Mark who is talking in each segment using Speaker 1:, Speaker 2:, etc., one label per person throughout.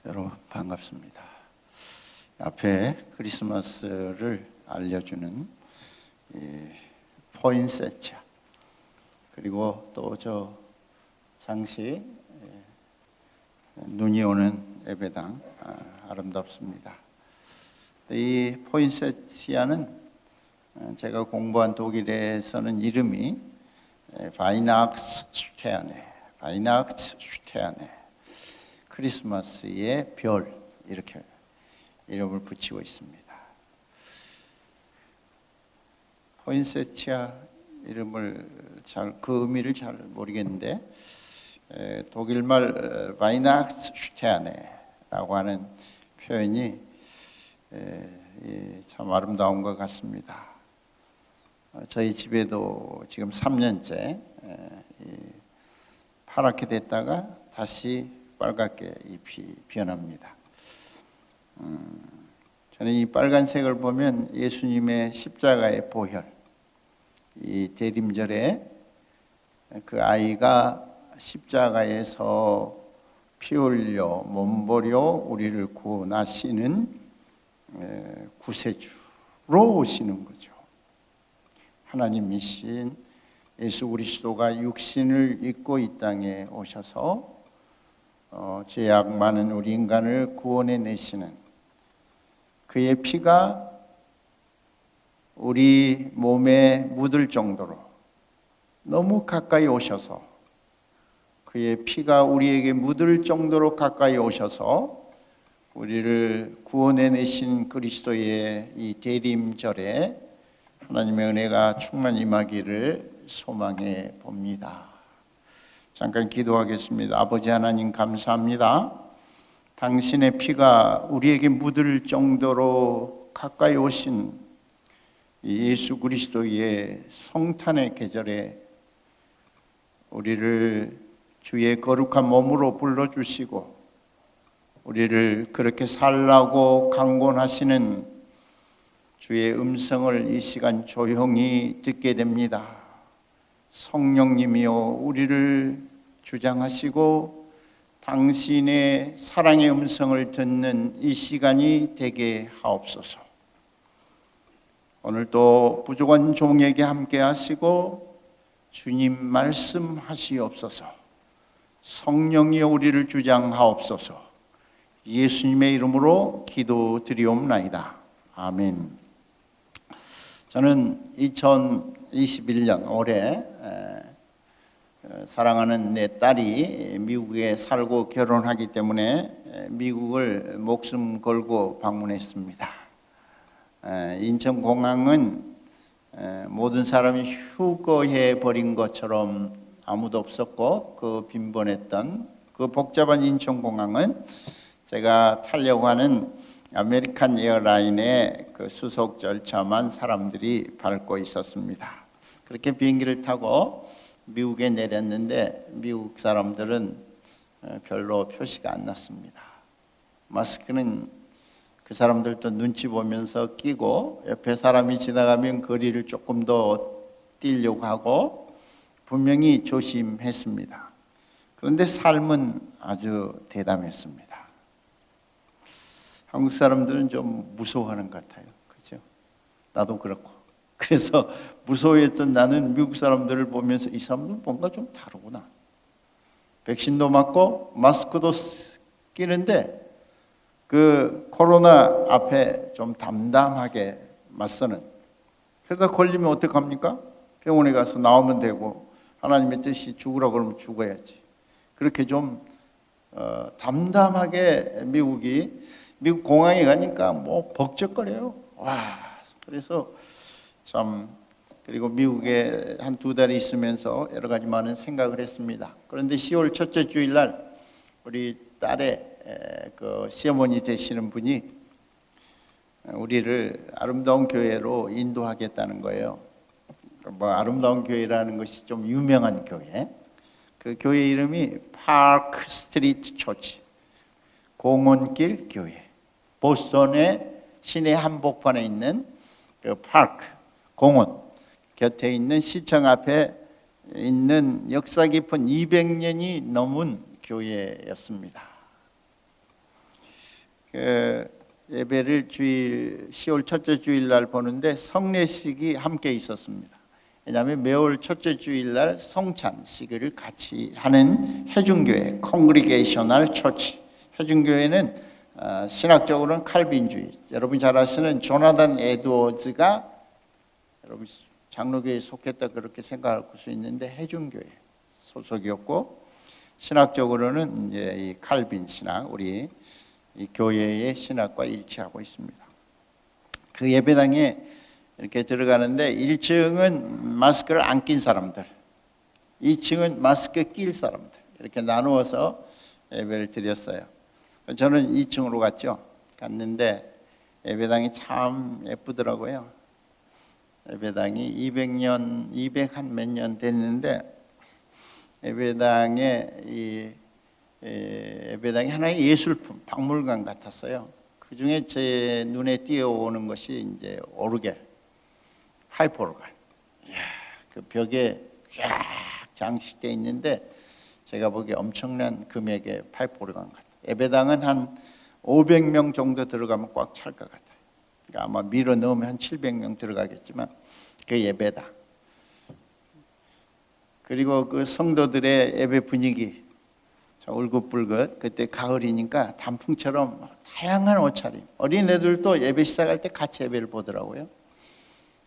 Speaker 1: 여러분 반갑습니다. 앞에 크리스마스를 알려주는 포인세차, 그리고 또 저 장시 눈이 오는 예배당 아름답습니다. 이 포인세치아는 제가 공부한 독일에서는 이름이 바이낙스슈테아네, 크리스마스의 별, 이렇게 이름을 붙이고 있습니다. 포인세치아 이름을 그 의미를 잘 모르겠는데, 독일말 바이낙스슈테아네라고 하는 표현이 참 아름다운 것 같습니다. 저희 집에도 지금 3년째 파랗게 됐다가 다시 빨갛게 잎이 변합니다. 저는 이 빨간색을 보면 예수님의 십자가의 보혈, 이 대림절에 그 아이가 십자가에서 피 흘려 몸버려 우리를 구원하시는 구세주로 오시는 거죠. 하나님이신 예수 그리스도가 육신을 입고 이 땅에 오셔서 죄악 많은 우리 인간을 구원해 내시는 그의 피가 우리 몸에 묻을 정도로 너무 가까이 오셔서, 그의 피가 우리에게 묻을 정도로 가까이 오셔서 우리를 구원해 내신 그리스도의 이 대림절에 하나님의 은혜가 충만히 임하기를 소망해 봅니다. 잠깐 기도하겠습니다. 아버지 하나님, 감사합니다. 당신의 피가 우리에게 묻을 정도로 가까이 오신 예수 그리스도의 성탄의 계절에 우리를 주의 거룩한 몸으로 불러주시고 우리를 그렇게 살라고 강권하시는 주의 음성을 이 시간 조용히 듣게 됩니다. 성령님이여, 우리를 주장하시고 당신의 사랑의 음성을 듣는 이 시간이 되게 하옵소서. 오늘도 부족한 종에게 함께 하시고 주님 말씀하시옵소서. 성령이여, 우리를 주장하옵소서. 예수님의 이름으로 기도드리옵나이다. 아멘. 저는 2021년 올해 사랑하는 내 딸이 미국에 살고 결혼하기 때문에 미국을 목숨 걸고 방문했습니다. 인천공항은 모든 사람이 휴거해 버린 것처럼 아무도 없었고, 그 빈번했던 그 복잡한 인천공항은 제가 타려고 하는 아메리칸 에어라인의 그 수속 절차만 사람들이 밟고 있었습니다. 그렇게 비행기를 타고 미국에 내렸는데 미국 사람들은 별로 표시가 안 났습니다. 마스크는 그 사람들도 눈치 보면서 끼고, 옆에 사람이 지나가면 거리를 조금 더 뛰려고 하고 분명히 조심했습니다. 그런데 삶은 아주 대담했습니다. 한국 사람들은 좀 무서워하는 것 같아요. 그렇죠? 나도 그렇고. 그래서 무서워했던 나는 미국 사람들을 보면서 이 사람들 뭔가 좀 다르구나. 백신도 맞고 마스크도 끼는데 그 코로나 앞에 좀 담담하게 맞서는. 그러다 걸리면 어떡합니까? 병원에 가서 나오면 되고, 하나님의 뜻이 죽으라고 그러면 죽어야지. 그렇게 좀 담담하게 미국 공항에 가니까 뭐 벅적거려요. 와, 그래서 참, 그리고 미국에 한 2달 있으면서 여러 가지 많은 생각을 했습니다. 그런데 10월 첫째 주일날 우리 딸의 그 시어머니 되시는 분이 우리를 아름다운 교회로 인도하겠다는 거예요. 뭐 아름다운 교회라는 것이 좀 유명한 교회. 그 교회 이름이 파크 스트리트 처치, 공원길 교회. 보스턴의 시내 한복판에 있는 그 파크, 공원 곁에 있는 시청 앞에 있는 역사 깊은 200년이 넘은 교회였습니다. 그 예배를 주일 10월 첫째 주일날 보는데 성례식이 함께 있었습니다. 왜냐하면 매월 첫째 주일날 성찬식을 같이 하는 해중교회 Congregational Church. 해중교회는 신학적으로는 칼빈주의. 여러분 잘 아시는 조나단 에드워즈가 여러분 장로교회에 속했다 그렇게 생각할 수 있는데 해중교회 소속이었고, 신학적으로는 이제 이 칼빈 신학, 우리 이 교회의 신학과 일치하고 있습니다. 그 예배당에 이렇게 들어가는데 1층은 마스크를 안 낀 사람들, 2층은 마스크 낄 사람들, 이렇게 나누어서 예배를 드렸어요. 저는 2층으로 갔는데 예배당이 참 예쁘더라고요. 예배당이 200한 몇 년 됐는데 예배당이 하나의 예술품, 박물관 같았어요. 그 중에 제 눈에 띄어오는 것이 이제 오르겔, 파이프 오르겔. 그 벽에 쫙 장식되어 있는데 제가 보기에 엄청난 금액의 파이프 오르간 같아요. 예배당은 한 500명 정도 들어가면 꽉 찰 것 같아요. 그러니까 아마 밀어 넣으면 한 700명 들어가겠지만 그 예배당. 그리고 그 성도들의 예배 분위기 울긋불긋. 그때 가을이니까 단풍처럼 다양한 옷차림. 어린애들도 예배 시작할 때 같이 예배를 보더라고요.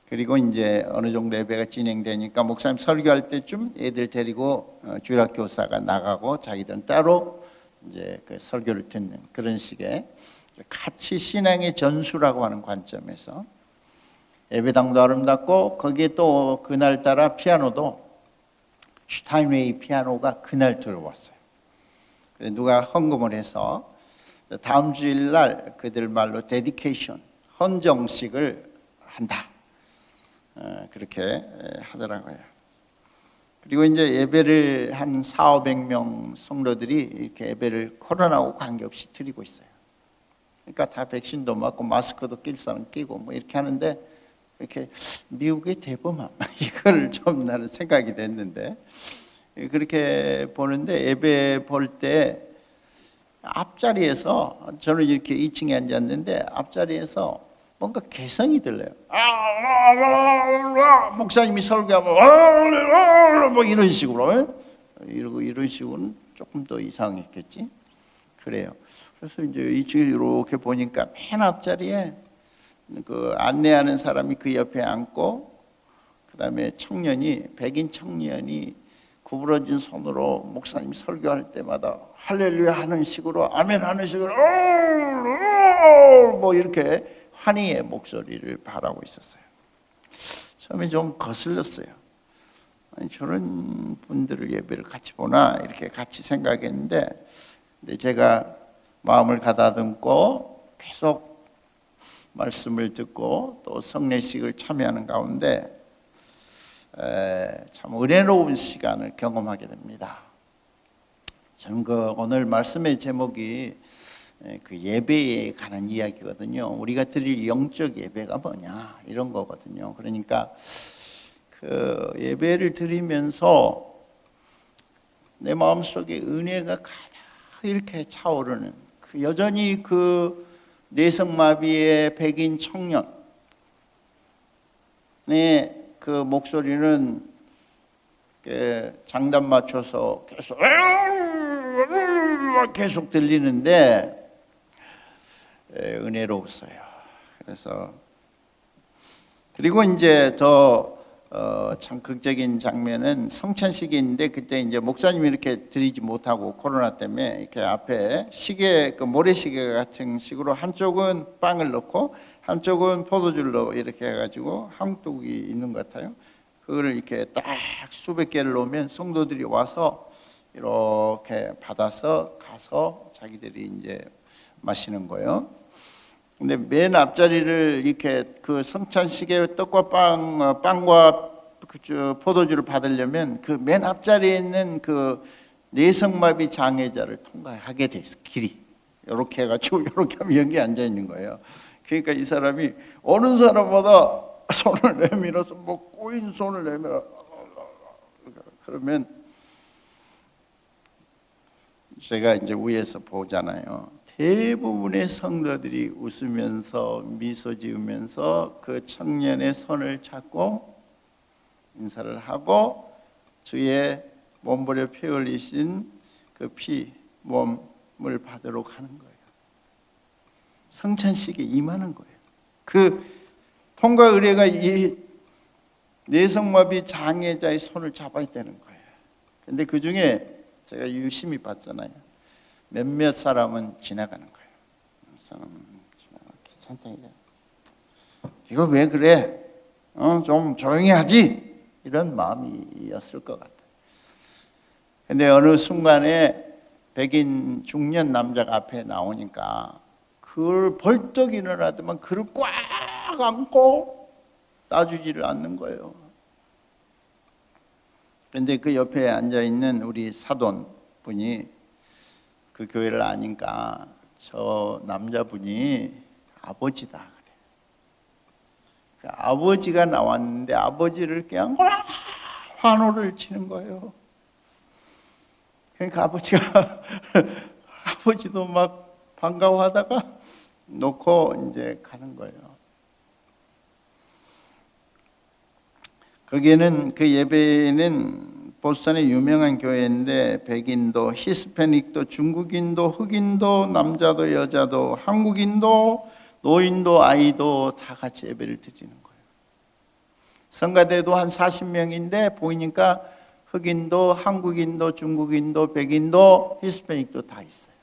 Speaker 1: 그리고 이제 어느 정도 예배가 진행되니까 목사님 설교할 때쯤 애들 데리고 주일학교사가 나가고 자기들은 따로 이제 그 설교를 듣는 그런 식의 같이 신앙의 전수라고 하는 관점에서 예배당도 아름답고, 거기에 또 그날따라 피아노도 슈타인웨이 피아노가 그날 들어왔어요. 누가 헌금을 해서 다음 주일날 그들 말로 데디케이션, 헌정식을 한다. 그렇게 하더라고요. 그리고 이제 예배를 한 400~500명 성도들이 이렇게 예배를 코로나하고 관계없이 드리고 있어요. 그러니까 다 백신도 맞고 마스크도 낄 사람 끼고 뭐 이렇게 하는데, 이렇게 미국의 대범함 이걸 좀 나는 생각이 됐는데, 그렇게 보는데 예배 볼 때 앞자리에서 저는 이렇게 2층에 앉았는데 앞자리에서 뭔가 개성이 들려요. 목사님이 설교하면 뭐 이런 식으로 이런 식으로는 조금 더 이상했겠지. 그래요. 그래서 이제 2층에 이렇게 보니까 맨 앞자리에 그 안내하는 사람이 그 옆에 앉고, 그다음에 백인 청년이 구부러진 손으로 목사님 설교할 때마다 할렐루야 하는 식으로, 아멘 하는 식으로 뭐 이렇게 환희의 목소리를 발하고 있었어요. 처음에 좀 거슬렸어요. 아니, 저런 분들을 예배를 같이 보나 이렇게 같이 생각했는데, 근데 제가 마음을 가다듬고 계속 말씀을 듣고 또 성례식을 참여하는 가운데 참 은혜로운 시간을 경험하게 됩니다. 저는 오늘 말씀의 제목이 그 예배에 관한 이야기거든요. 우리가 드릴 영적 예배가 뭐냐 이런 거거든요. 그러니까 그 예배를 드리면서 내 마음속에 은혜가 가득 이렇게 차오르는, 그 여전히 그 뇌성마비의 백인 청년의 그 목소리는 장단 맞춰서 계속 들리는데 은혜로웠어요. 그래서 그리고 이제 참 극적인 장면은 성찬식인데, 그때 이제 목사님이 이렇게 드리지 못하고 코로나 때문에 이렇게 앞에 시계, 그 모래시계 같은 식으로 한쪽은 빵을 넣고 한쪽은 포도주를 이렇게 해가지고 한국이 있는 것 같아요. 그거를 이렇게 딱 수백 개를 놓으면 성도들이 와서 이렇게 받아서 가서 자기들이 이제 마시는 거예요. 근데 맨 앞자리를 이렇게 그 성찬식에 떡과 빵과 포도주를 받으려면 그 맨 앞자리에 있는 그 뇌성마비 장애자를 통과하게 돼 있어. 길이 이렇게 해가지고 이렇게 하면 여기 앉아 있는 거예요. 그러니까 이 사람이 어느 사람마다 손을 내밀어서 뭐 꼬인 손을 내밀어, 그러면 제가 이제 위에서 보잖아요. 대부분의 성도들이 웃으면서 미소 지으면서 그 청년의 손을 잡고 인사를 하고 주의 몸부려 피 흘리신 그 피 몸을 받으러 가는 거예요. 성찬식에 임하는 거예요. 그 통과 의례가 이 뇌성마비 장애자의 손을 잡아야 되는 거예요. 근데 그 중에 제가 유심히 봤잖아요. 몇몇 사람은 지나가는 거예요. 사람은 귀찮다 이제. 이거 왜 그래? 좀 조용히 하지. 이런 마음이었을 것 같아요. 근데 어느 순간에 백인 중년 남자가 앞에 나오니까 그걸 벌떡 일어나더만 그를 꽉 안고 놔주지를 않는 거예요. 그런데 그 옆에 앉아있는 우리 사돈 분이 그 교회를 아니까 저 남자분이 아버지다 그래. 그 아버지가 나왔는데 아버지를 그냥 환호를 치는 거예요. 그러니까 아버지도 막 반가워하다가 놓고 이제 가는 거예요. 거기에는 그 예배는 보스턴의 유명한 교회인데 백인도 히스패닉도 중국인도 흑인도 남자도 여자도 한국인도 노인도 아이도 다 같이 예배를 드리는 거예요. 성가대도 한 40명인데 보이니까 흑인도 한국인도 중국인도 백인도 히스패닉도 다 있어요.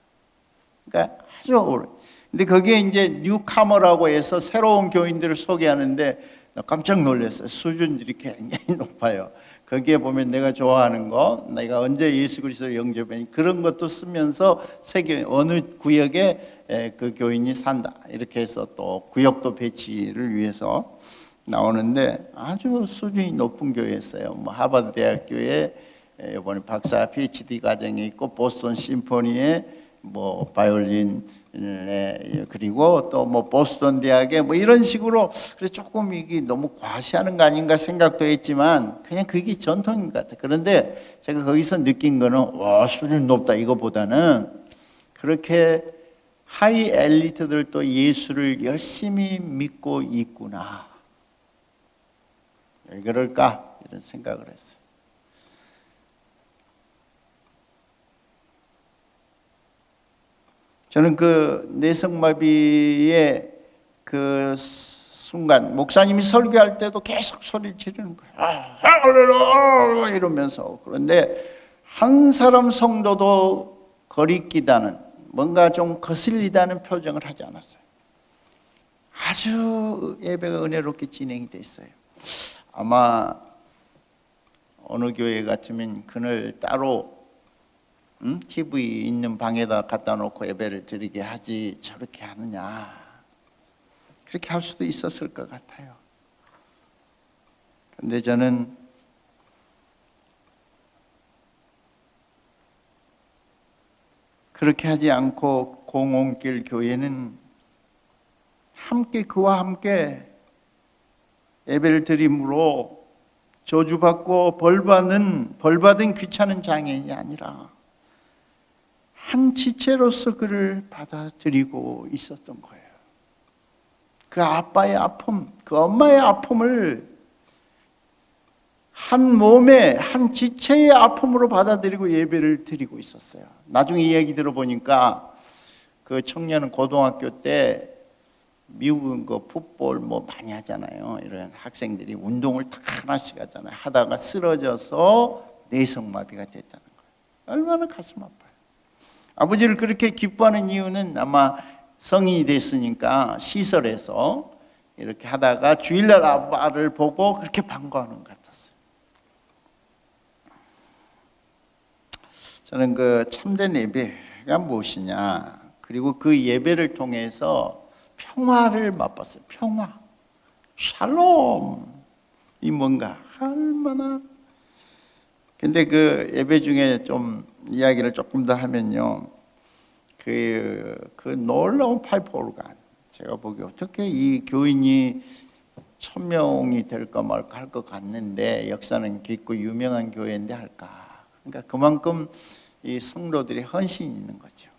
Speaker 1: 그러니까 아주 오래. 근데 거기에 이제 뉴카머라고 해서 새로운 교인들을 소개하는데 깜짝 놀랐어요. 수준들이 굉장히 높아요. 거기에 보면 내가 좋아하는 거, 내가 언제 예수 그리스도를 영접했니 그런 것도 쓰면서 세계 어느 구역에 그 교인이 산다 이렇게 해서 또 구역도 배치를 위해서 나오는데 아주 수준이 높은 교회였어요. 뭐 하버드 대학교에 이번에 박사 PhD 과정이 있고 보스턴 심포니에 뭐 바이올린 그리고 또 뭐 보스턴 대학에 뭐 이런 식으로 그래 조금 이게 너무 과시하는 거 아닌가 생각도 했지만 그냥 그게 전통인 것 같아요. 그런데 제가 거기서 느낀 거는 와 수준 높다 이거보다는 그렇게 하이 엘리트들도 예수를 열심히 믿고 있구나. 왜 그럴까? 이런 생각을 했어요. 저는 그 뇌성마비의 그 순간 목사님이 설교할 때도 계속 소리를 지르는 거예요. 할렐루야 이러면서. 그런데 한 사람 성도도 거리끼다는 뭔가 좀 거슬리다는 표정을 하지 않았어요. 아주 예배가 은혜롭게 진행이 됐어요. 아마 어느 교회 같으면 그늘 따로 TV 있는 방에다 갖다 놓고 예배를 드리게 하지 저렇게 하느냐 그렇게 할 수도 있었을 것 같아요. 그런데 저는 그렇게 하지 않고 공원길 교회는 함께 그와 함께 예배를 드림으로 저주받고 벌받은 귀찮은 장애인이 아니라 한 지체로서 그를 받아들이고 있었던 거예요. 그 아빠의 아픔, 그 엄마의 아픔을 한 몸의 한 지체의 아픔으로 받아들이고 예배를 드리고 있었어요. 나중에 이야기 들어보니까 그 청년은 고등학교 때 미국은 그 풋볼 뭐 많이 하잖아요. 이런 학생들이 운동을 다 하나씩 하잖아요. 하다가 쓰러져서 뇌성마비가 됐다는 거예요. 얼마나 가슴 아파요. 아버지를 그렇게 기뻐하는 이유는 아마 성인이 됐으니까 시설에서 이렇게 하다가 주일날 아빠를 보고 그렇게 반가워하는 것 같았어요. 저는 그 참된 예배가 무엇이냐 그리고 그 예배를 통해서 평화를 맛봤어요. 평화, 샬롬 이 뭔가 얼마나. 근데 그 예배 중에 좀 이야기를 조금 더 하면요, 그 놀라운 파이프 오르간 제가 보기에 어떻게 이 교인이 1000명이 될까 말까 할 것 같는데 역사는 깊고 유명한 교회인데 할까. 그러니까 그만큼 이 성도들이 헌신이 있는 거죠.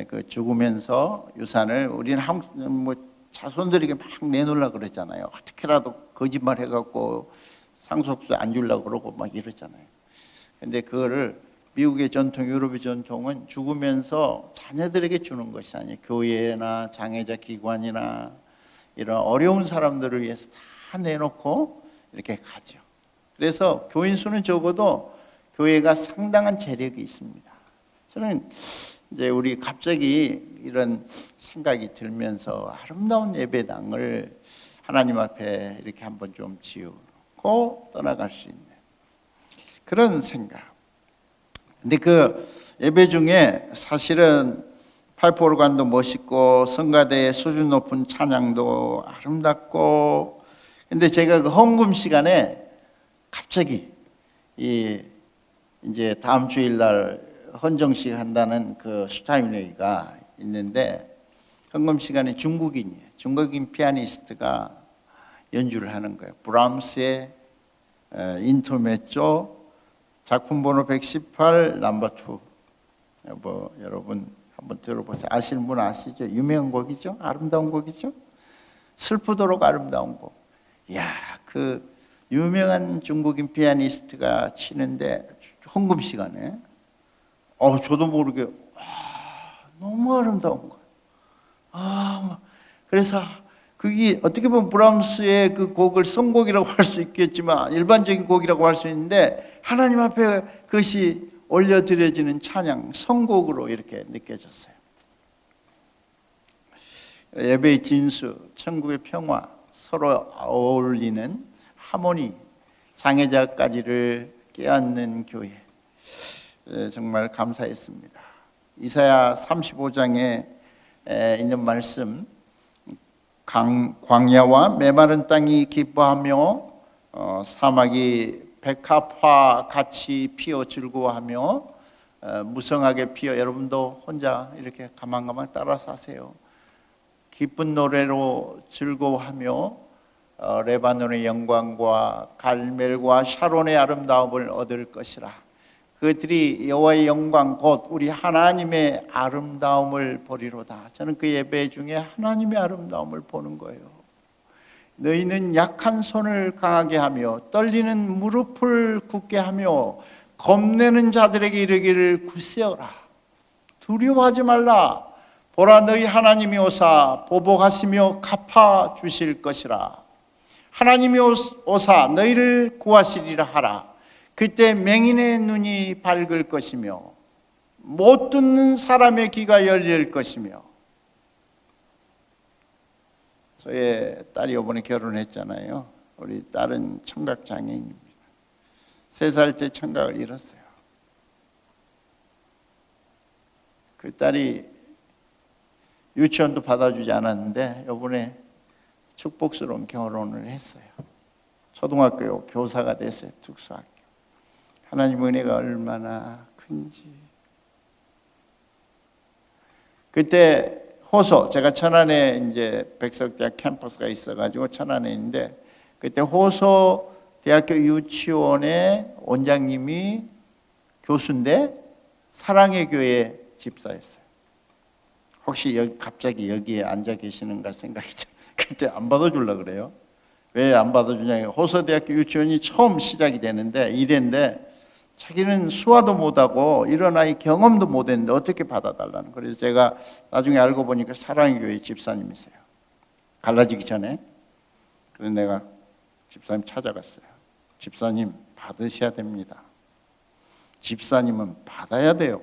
Speaker 1: 그 죽으면서 유산을 우리는 뭐 자손들에게 막 내놓으려고 그러잖아요. 어떻게라도 거짓말 해갖고 상속세 안 주려고 그러고 막 이러잖아요. 근데 그거를 미국의 전통, 유럽의 전통은 죽으면서 자녀들에게 주는 것이 아니에요. 교회나 장애자 기관이나 이런 어려운 사람들을 위해서 다 내놓고 이렇게 가죠. 그래서 교인 수는 적어도 교회가 상당한 재력이 있습니다. 저는 이제 우리 갑자기 이런 생각이 들면서 아름다운 예배당을 하나님 앞에 이렇게 한번 좀 지우고 떠나갈 수 있는 그런 생각. 근데 그 예배 중에 사실은 파이프 오르간도 멋있고 성가대의 수준 높은 찬양도 아름답고, 근데 제가 그 헌금 시간에 갑자기 이제 다음 주일날 헌정식 한다는 그 슈타인웨이가 있는데, 헌금 시간에 중국인 피아니스트가 연주를 하는 거예요. 브람스의 인터메조 작품 번호 118 넘버 2. 뭐 여러분 한번 들어보세요. 아시는 분 아시죠? 유명한 곡이죠. 아름다운 곡이죠. 슬프도록 아름다운 곡. 이야, 그 유명한 중국인 피아니스트가 치는데 헌금 시간에 저도 모르게 너무 아름다운 거예요. 그래서 그게 어떻게 보면 브람스의 그 곡을 선곡이라고 할 수 있겠지만 일반적인 곡이라고 할 수 있는데, 하나님 앞에 그것이 올려드려지는 찬양, 선곡으로 이렇게 느껴졌어요. 예배의 진수, 천국의 평화, 서로 어울리는 하모니, 장애자까지를 깨닫는 교회, 정말 감사했습니다. 이사야 35장에 있는 말씀, 광야와 메마른 땅이 기뻐하며 사막이 백합화 같이 피어 즐거워하며 무성하게 피어. 여러분도 혼자 이렇게 가만가만 따라서 하세요. 기쁜 노래로 즐거워하며 레바논의 영광과 갈멜과 샤론의 아름다움을 얻을 것이라. 그들이 여호와의 영광 곧 우리 하나님의 아름다움을 보리로다. 저는 그 예배 중에 하나님의 아름다움을 보는 거예요. 너희는 약한 손을 강하게 하며 떨리는 무릎을 굳게 하며 겁내는 자들에게 이르기를 굳세어라. 두려워하지 말라. 보라, 너희 하나님이 오사 보복하시며 갚아 주실 것이라. 하나님이 오사 너희를 구하시리라 하라. 그때 맹인의 눈이 밝을 것이며 못 듣는 사람의 귀가 열릴 것이며. 저의 딸이 이번에 결혼했잖아요. 우리 딸은 청각 장애인입니다. 3살 때 청각을 잃었어요. 그 딸이 유치원도 받아주지 않았는데 이번에 축복스러운 결혼을 했어요. 초등학교 교사가 됐어요. 특수학교. 하나님 은혜가 얼마나 큰지. 그때 호소, 제가 천안에 이제 백석대학 캠퍼스가 있어가지고 천안에 있는데, 그때 호소 대학교 유치원의 원장님이 교수인데 사랑의 교회 집사였어요. 혹시 갑자기 여기에 앉아 계시는가 생각이 그때 안 받아주려고 그래요. 왜 안 받아주냐? 호서대학교 유치원이 처음 시작이 되는데 1회인데 자기는 수화도 못하고 이런 아이 경험도 못했는데 어떻게 받아달라는. 그래서 제가 나중에 알고 보니까 사랑의 교회 집사님이세요. 갈라지기 전에. 그래서 내가 집사님 찾아갔어요. 집사님 받으셔야 됩니다. 집사님은 받아야 돼요.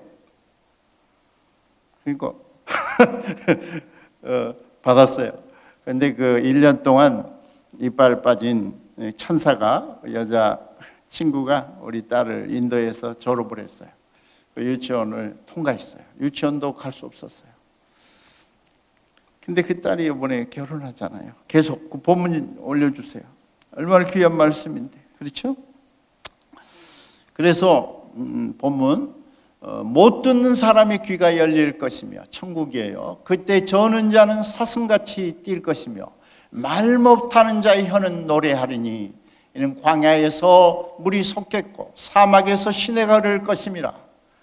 Speaker 1: 그러니까 받았어요. 근데 그 1년 동안 이빨 빠진 천사가, 여자 친구가 우리 딸을 인도해서 졸업을 했어요. 그 유치원을 통과했어요. 유치원도 갈 수 없었어요. 근데 그 딸이 이번에 결혼하잖아요. 계속 그 본문 올려주세요. 얼마나 귀한 말씀인데, 그렇죠? 그래서 본문, 못 듣는 사람의 귀가 열릴 것이며, 천국이에요. 그때 저는 자는 사슴같이 뛸 것이며 말 못하는 자의 혀는 노래하리니 이는 광야에서 물이 솟겠고 사막에서 시내가 흐를 것임이라.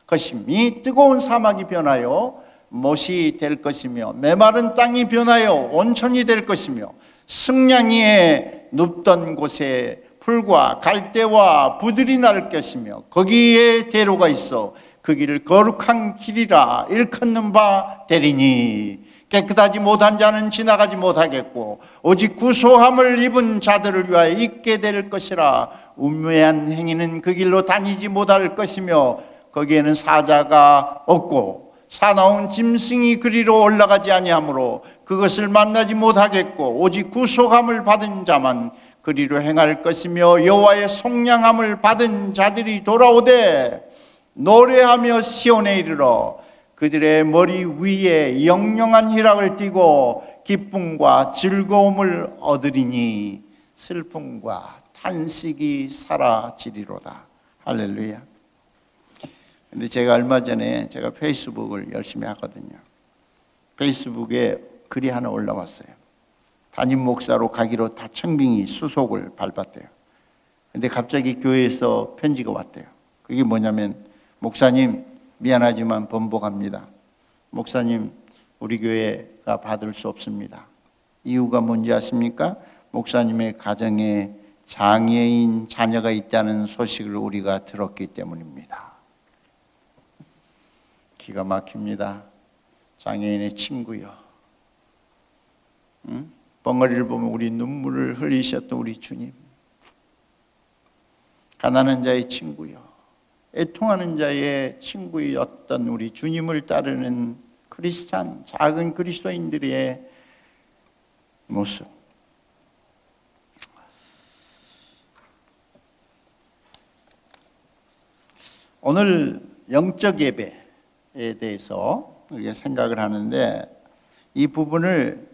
Speaker 1: 것임이 뜨거운 사막이 변하여 못이 될 것이며 메마른 땅이 변하여 온천이 될 것이며 승냥이 위에 눕던 곳에 풀과 갈대와 부들이 날 것이며 거기에 대로가 있어 그 길을 거룩한 길이라 일컫는 바 되리니 깨끗하지 못한 자는 지나가지 못하겠고 오직 구소함을 입은 자들을 위하여 있게 될 것이라. 우매한 행위는 그 길로 다니지 못할 것이며 거기에는 사자가 없고 사나운 짐승이 그리로 올라가지 아니하므로 그것을 만나지 못하겠고 오직 구속함을 받은 자만 그리로 행할 것이며 여호와의 속량함을 받은 자들이 돌아오되 노래하며 시온에 이르러 그들의 머리 위에 영영한 희락을 띠고 기쁨과 즐거움을 얻으리니 슬픔과 탄식이 사라지리로다. 할렐루야. 근데 제가 얼마 전에 제가 페이스북을 열심히 하거든요. 페이스북에 글이 하나 올라왔어요. 담임 목사로 가기로 다 청빙이 수속을 밟았대요. 근데 갑자기 교회에서 편지가 왔대요. 그게 뭐냐면 목사님 미안하지만 번복합니다. 목사님 우리 교회가 받을 수 없습니다. 이유가 뭔지 아십니까? 목사님의 가정에 장애인 자녀가 있다는 소식을 우리가 들었기 때문입니다. 기가 막힙니다. 장애인의 친구요. 응? 벙어리를 보면 우리 눈물을 흘리셨던 우리 주님. 가난한 자의 친구요. 애통하는 자의 친구였던 우리 주님을 따르는 크리스찬, 작은 그리스도인들의 모습. 오늘 영적 예배에 대해서 우리가 생각을 하는데 이 부분을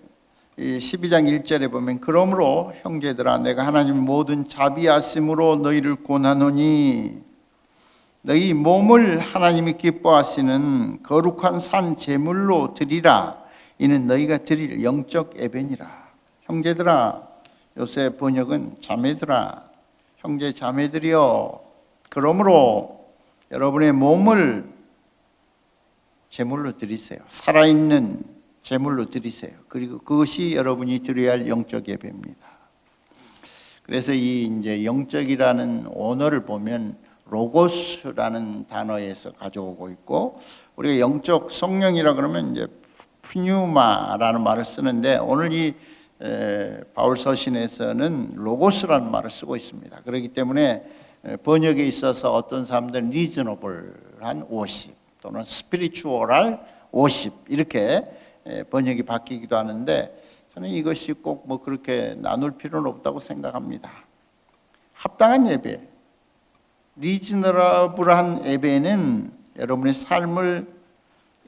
Speaker 1: 12장 1절에 보면 그러므로 형제들아 내가 하나님 모든 자비하심으로 너희를 권하노니 너희 몸을 하나님이 기뻐하시는 거룩한 산 제물로 드리라. 이는 너희가 드릴 영적 예배니라. 형제들아, 요새 번역은 자매들아, 형제 자매들이여 그러므로 여러분의 몸을 제물로 드리세요. 살아있는 제물로 드리세요. 그리고 그것이 여러분이 드려야 할 영적 예배입니다. 그래서 이 이제 영적이라는 언어를 보면 로고스라는 단어에서 가져오고 있고 우리가 영적 성령이라 그러면 이제 푸뉴마라는 말을 쓰는데 오늘 이 바울 서신에서는 로고스라는 말을 쓰고 있습니다. 그렇기 때문에 번역에 있어서 어떤 사람들은 리즈너블한 워십 또는 스피리추얼할 워십 이렇게 번역이 바뀌기도 하는데 저는 이것이 꼭 뭐 그렇게 나눌 필요는 없다고 생각합니다. 합당한 예배, 리즈너블한 예배는 여러분의 삶을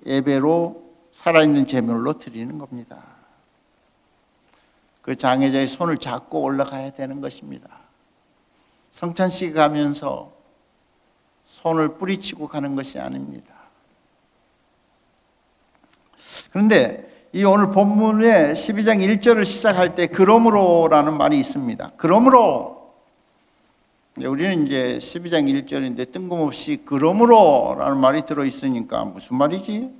Speaker 1: 예배로 살아있는 제물로 드리는 겁니다. 그 장애자의 손을 잡고 올라가야 되는 것입니다. 성찬식 가면서 손을 뿌리치고 가는 것이 아닙니다. 그런데 이 오늘 본문의 12장 1절을 시작할 때 그러므로라는 말이 있습니다. 그러므로 우리는 이제 12장 1절인데 뜬금없이 그러므로라는 말이 들어있으니까 무슨 말이지?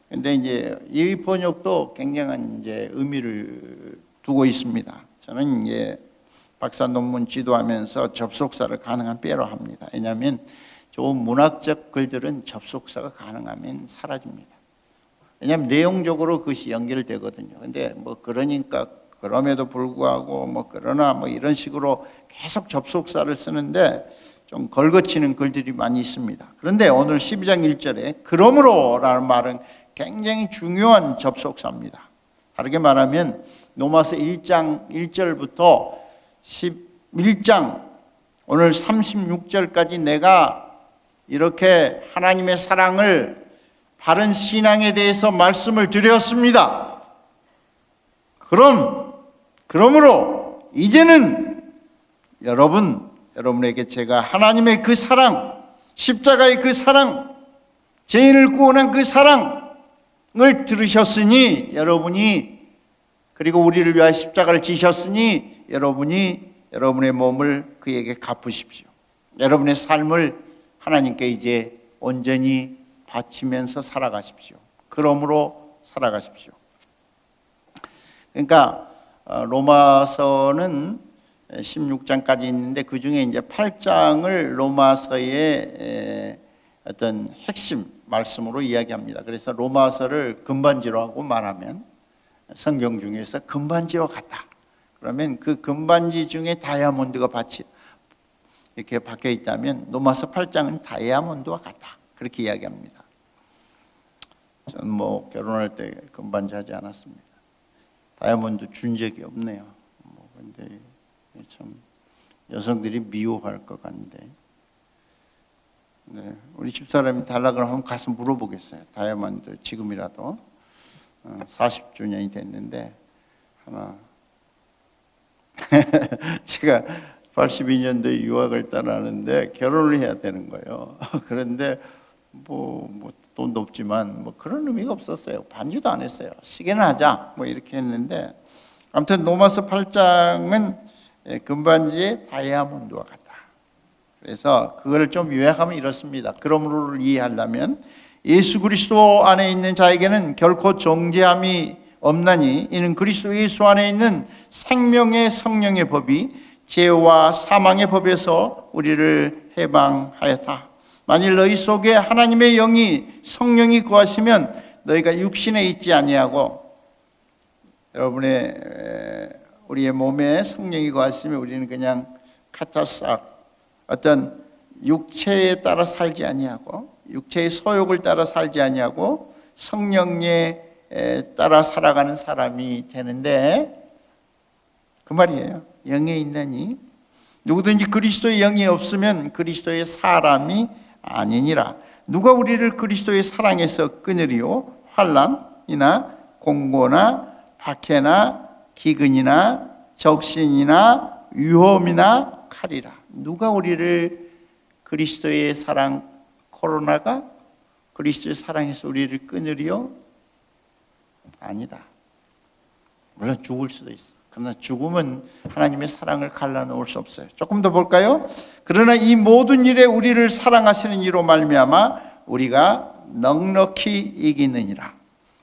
Speaker 1: 근데 이제 이 번역도 굉장한 이제 의미를 두고 있습니다. 저는 이제 박사 논문 지도하면서 접속사를 가능한 빼로 합니다. 왜냐하면 좋은 문학적 글들은 접속사가 가능하면 사라집니다. 왜냐하면 내용적으로 그것이 연결되거든요. 근데 뭐 그러니까 그럼에도 불구하고 뭐 그러나 뭐 이런 식으로 계속 접속사를 쓰는데 좀 걸거치는 글들이 많이 있습니다. 그런데 오늘 12장 1절에 그러므로라는 말은 굉장히 중요한 접속사입니다. 다르게 말하면 로마서 1장 1절부터 11장 오늘 36절까지 내가 이렇게 하나님의 사랑을 바른 신앙에 대해서 말씀을 드렸습니다. 그러므로 이제는 여러분에게 제가 하나님의 그 사랑, 십자가의 그 사랑, 죄인을 구원한 그 사랑을 들으셨으니 여러분이 그리고 우리를 위하여 십자가를 지셨으니 여러분이 여러분의 몸을 그에게 갚으십시오. 여러분의 삶을 하나님께 이제 온전히 바치면서 살아가십시오. 그러므로 살아가십시오. 그러니까 로마서는 16장까지 있는데 그 중에 이제 8장을 로마서의 어떤 핵심 말씀으로 이야기합니다. 그래서 로마서를 금반지로 하고 말하면 성경 중에서 금반지와 같다. 그러면 그 금반지 중에 다이아몬드가 이렇게 박혀 있다면 로마서 8장은 다이아몬드와 같다. 그렇게 이야기합니다. 저는 뭐 결혼할 때 금반지 하지 않았습니다. 다이아몬드 준 적이 없네요. 근데 참 여성들이 미워할 것 같은데. 네, 우리 집사람이 달라 그러면 한번 가서 물어보겠어요. 다이아몬드 지금이라도 40주년이 됐는데 하나. 제가 82년도에 유학을 떠나는데 결혼을 해야 되는 거예요. 그런데 뭐 돈도 없지만 뭐 그런 의미가 없었어요. 반지도 안 했어요. 시계는 하자 뭐 이렇게 했는데 아무튼 로마서 8장은 금반지의 다이아몬드와 같다. 그래서 그걸 좀 요약하면 이렇습니다. 그러므로를 이해하려면 예수 그리스도 안에 있는 자에게는 결코 정죄함이 없나니 이는 그리스도 예수 안에 있는 생명의 성령의 법이 죄와 사망의 법에서 우리를 해방하였다. 만일 너희 속에 하나님의 영이 성령이 거하시면 너희가 육신에 있지 아니하고 우리의 몸에 성령이 거하시면 우리는 그냥 카타싹 어떤 육체에 따라 살지 아니하고 육체의 소욕을 따라 살지 아니하고 성령에 따라 살아가는 사람이 되는데 그 말이에요. 영에 있느니 누구든지 그리스도의 영이 없으면 그리스도의 사람이 아니니라. 누가 우리를 그리스도의 사랑에서 끊으리요? 환난이나 공고나 박해나 기근이나 적신이나 위험이나 칼이라. 누가 우리를 그리스도의 사랑, 코로나가 그리스도의 사랑에서 우리를 끊으리요? 아니다. 물론 죽을 수도 있어. 그러나 죽음은 하나님의 사랑을 갈라놓을 수 없어요. 조금 더 볼까요? 그러나 이 모든 일에 우리를 사랑하시는 이로 말미암아 우리가 넉넉히 이기느니라.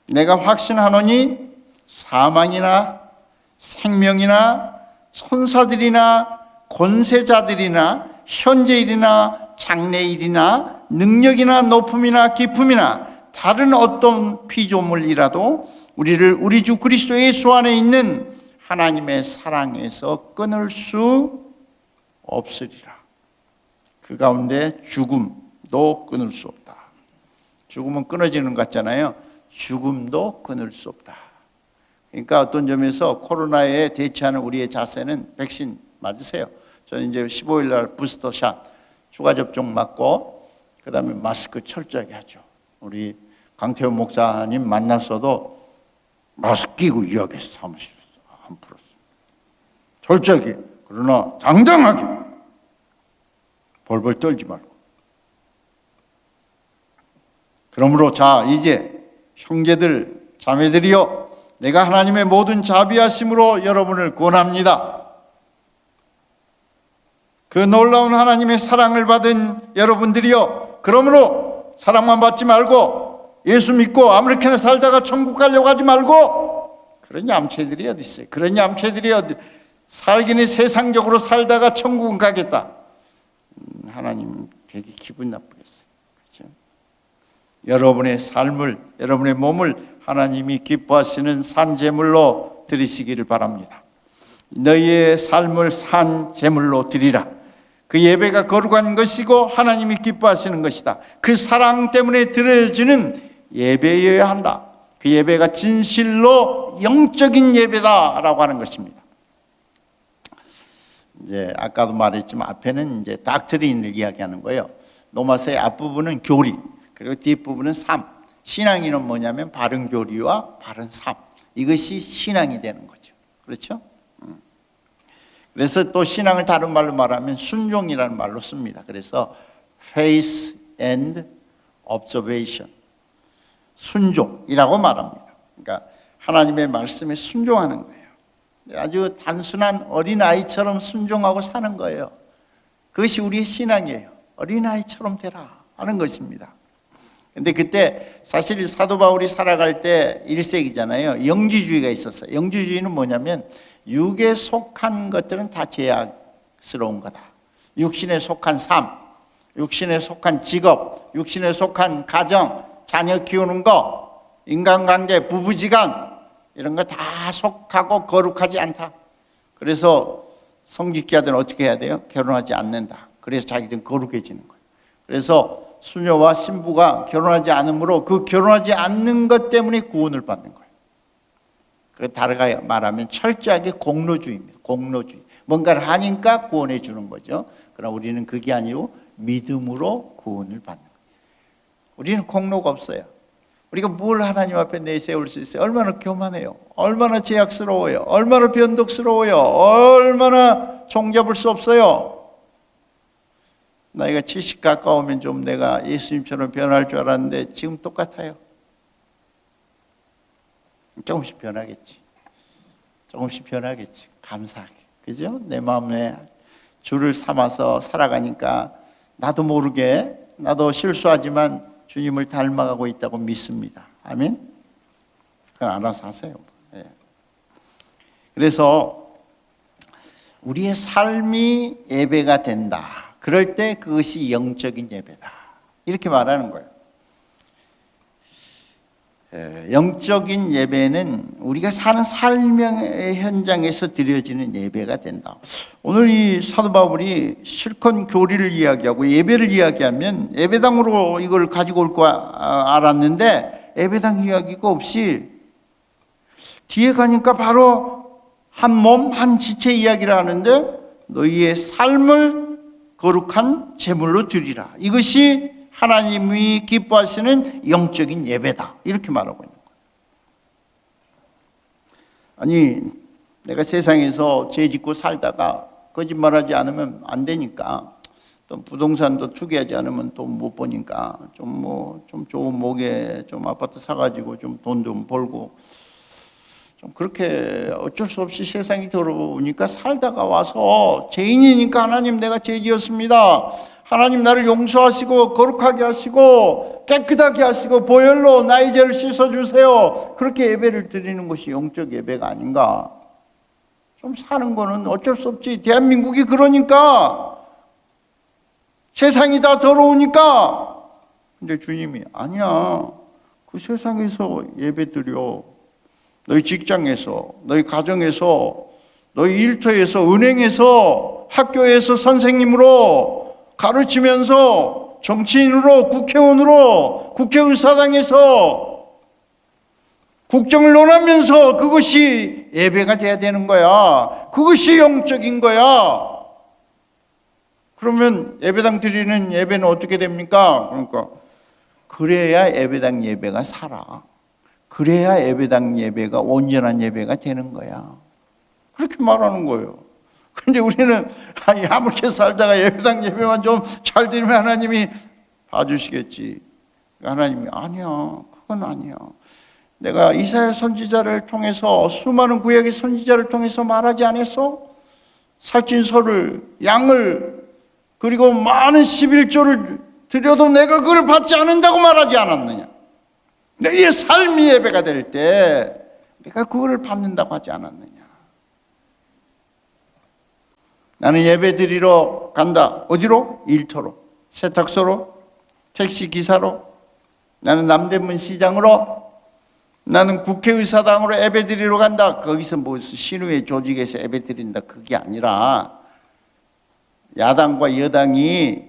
Speaker 1: 내가 확신하노니 사망이나 생명이나 천사들이나 권세자들이나 현재일이나 장래일이나 능력이나 높음이나 깊음이나 다른 어떤 피조물이라도 우리를 우리 주 그리스도 예수 안에 있는 하나님의 사랑에서 끊을 수 없으리라. 그 가운데 죽음도 끊을 수 없다. 죽음은 끊어지는 것 같잖아요. 죽음도 끊을 수 없다. 그러니까 어떤 점에서 코로나에 대처하는 우리의 자세는 백신 맞으세요. 저는 이제 15일 날 부스터샷 추가 접종 맞고 그 다음에 마스크 철저하게 하죠. 우리 강태훈 목사님 만났어도 마스크 끼고 이야기해서 사무실에서 안 풀었어요. 철저하게 그러나 당당하게 벌벌 떨지 말고. 그러므로 자 이제 형제들 자매들이여 내가 하나님의 모든 자비하심으로 여러분을 권합니다. 그 놀라운 하나님의 사랑을 받은 여러분들이여 그러므로 사랑만 받지 말고 예수 믿고 아무렇게나 살다가 천국 가려고 하지 말고 그런 얌체들이 어디 있어요? 그런 얌체들이 어디 살기는 세상적으로 살다가 천국은 가겠다. 하나님 되게 기분 나쁘겠어요. 그렇죠? 여러분의 삶을 여러분의 몸을 하나님이 기뻐하시는 산제물로 드리시기를 바랍니다. 너희의 삶을 산제물로 드리라. 그 예배가 거룩한 것이고 하나님이 기뻐하시는 것이다. 그 사랑 때문에 드려지는 예배여야 한다. 그 예배가 진실로 영적인 예배다라고 하는 것입니다. 이제 아까도 말했지만 앞에는 이제 닥트린을 이야기하는 거예요. 로마서의 앞부분은 교리, 그리고 뒷부분은 삶. 신앙이는 뭐냐면 바른 교리와 바른 삶. 이것이 신앙이 되는 거죠. 그렇죠? 그래서 또 신앙을 다른 말로 말하면 순종이라는 말로 씁니다. 그래서 faith and observation, 순종이라고 말합니다. 그러니까 하나님의 말씀에 순종하는 거예요. 아주 단순한 어린아이처럼 순종하고 사는 거예요. 그것이 우리의 신앙이에요. 어린아이처럼 되라 하는 것입니다. 근데 그때 사실 사도 바울이 살아갈 때 1세기잖아요. 영지주의가 있었어요. 영지주의는 뭐냐면 육에 속한 것들은 다 죄악스러운 거다. 육신에 속한 삶, 육신에 속한 직업, 육신에 속한 가정, 자녀 키우는 거, 인간관계, 부부지간 이런 거 다 속하고 거룩하지 않다. 그래서 성직자들은 어떻게 해야 돼요? 결혼하지 않는다. 그래서 자기들은 거룩해지는 거예요. 그래서 수녀와 신부가 결혼하지 않으므로 그 결혼하지 않는 것 때문에 구원을 받는 거예요. 그 다르게 말하면 철저하게 공로주의입니다. 공로주의. 뭔가를 하니까 구원해 주는 거죠. 그러나 우리는 그게 아니고 믿음으로 구원을 받는 거예요. 우리는 공로가 없어요. 우리가 뭘 하나님 앞에 내세울 수 있어요? 얼마나 교만해요. 얼마나 죄악스러워요. 얼마나 변덕스러워요. 얼마나 종잡을 수 없어요. 나이가 70 가까우면 좀 내가 예수님처럼 변할 줄 알았는데 지금 똑같아요. 조금씩 변하겠지. 조금씩 변하겠지. 감사하게. 그죠? 내 마음에 주를 삼아서 살아가니까 나도 모르게 나도 실수하지만 주님을 닮아가고 있다고 믿습니다. 아멘? 그건 알아서 하세요. 네. 그래서 우리의 삶이 예배가 된다. 그럴 때 그것이 영적인 예배다. 이렇게 말하는 거예요. 영적인 예배는 우리가 사는 삶의 현장에서 드려지는 예배가 된다. 오늘 이 사도 바울이 실컷 교리를 이야기하고 예배를 이야기하면 예배당으로 이걸 가지고 올 거 알았는데 예배당 이야기가 없이 뒤에 가니까 바로 한 몸, 한 지체 이야기를 하는데 너희의 삶을 거룩한 제물로 드리라. 이것이 하나님이 기뻐하시는 영적인 예배다. 이렇게 말하고 있는 거예요. 아니, 내가 세상에서 죄 짓고 살다가 거짓말하지 않으면 안 되니까, 또 부동산도 투기하지 않으면 돈 못 버니까 좀 좋은 목에 좀 아파트 사가지고 좀 돈 좀 벌고 좀 그렇게 어쩔 수 없이 세상이 더러우니까 살다가 와서 죄인이니까 하나님 내가 죄 지었습니다. 하나님 나를 용서하시고 거룩하게 하시고 깨끗하게 하시고 보혈로 나의 죄를 씻어주세요. 그렇게 예배를 드리는 것이 영적 예배가 아닌가. 좀 사는 거는 어쩔 수 없지. 대한민국이 그러니까 세상이 다 더러우니까. 근데 주님이 아니야. 그 세상에서 예배 드려. 너희 직장에서, 너희 가정에서, 너희 일터에서, 은행에서, 학교에서 선생님으로 가르치면서 정치인으로, 국회의원으로, 국회의사당에서 국정을 논하면서 그것이 예배가 돼야 되는 거야. 그것이 영적인 거야. 그러면 예배당 드리는 예배는 어떻게 됩니까? 그러니까 그래야 예배당 예배가 살아. 그래야 예배당 예배가 온전한 예배가 되는 거야. 그렇게 말하는 거예요. 그런데 우리는 아무렇게 살다가 예배당 예배만 좀 잘 드리면 하나님이 봐주시겠지. 하나님이 아니야. 그건 아니야. 내가 이사야 선지자를 통해서 수많은 구약의 선지자를 통해서 말하지 않았어? 살찐 소를, 양을, 그리고 많은 11조를 드려도 내가 그걸 받지 않는다고 말하지 않았느냐? 너희의 삶이 예배가 될 때 내가 그거를 받는다고 하지 않았느냐? 나는 예배 드리러 간다. 어디로? 일터로, 세탁소로, 택시기사로, 나는 남대문 시장으로, 나는 국회의사당으로 예배 드리러 간다. 거기서 무슨 신우회 조직에서 예배 드린다. 그게 아니라 야당과 여당이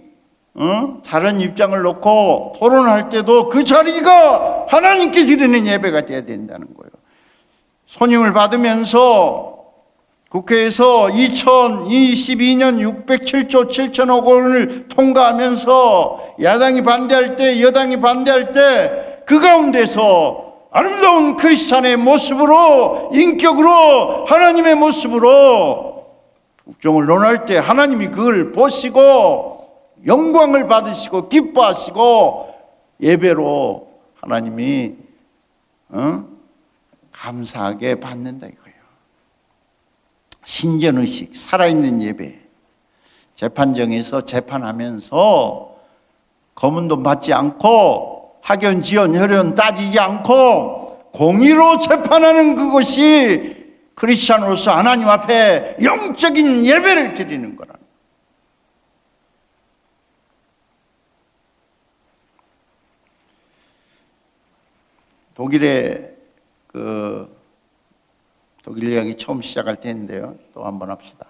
Speaker 1: 다른 입장을 놓고 토론할 때도 그 자리가 하나님께 드리는 예배가 돼야 된다는 거예요. 손님을 받으면서 국회에서 2022년 607조 7천억 원을 통과하면서 야당이 반대할 때, 여당이 반대할 때 그 가운데서 아름다운 크리스찬의 모습으로, 인격으로, 하나님의 모습으로 국정을 논할 때 하나님이 그걸 보시고 영광을 받으시고 기뻐하시고 예배로 하나님이 감사하게 받는다 이거예요. 신전의식, 살아있는 예배. 재판정에서 재판하면서 검은 돈 받지 않고 학연, 지연, 혈연 따지지 않고 공의로 재판하는 그것이 크리스찬으로서 하나님 앞에 영적인 예배를 드리는 거라. 독일의 독일 이야기 처음 시작할 텐데요. 또 한번 합시다.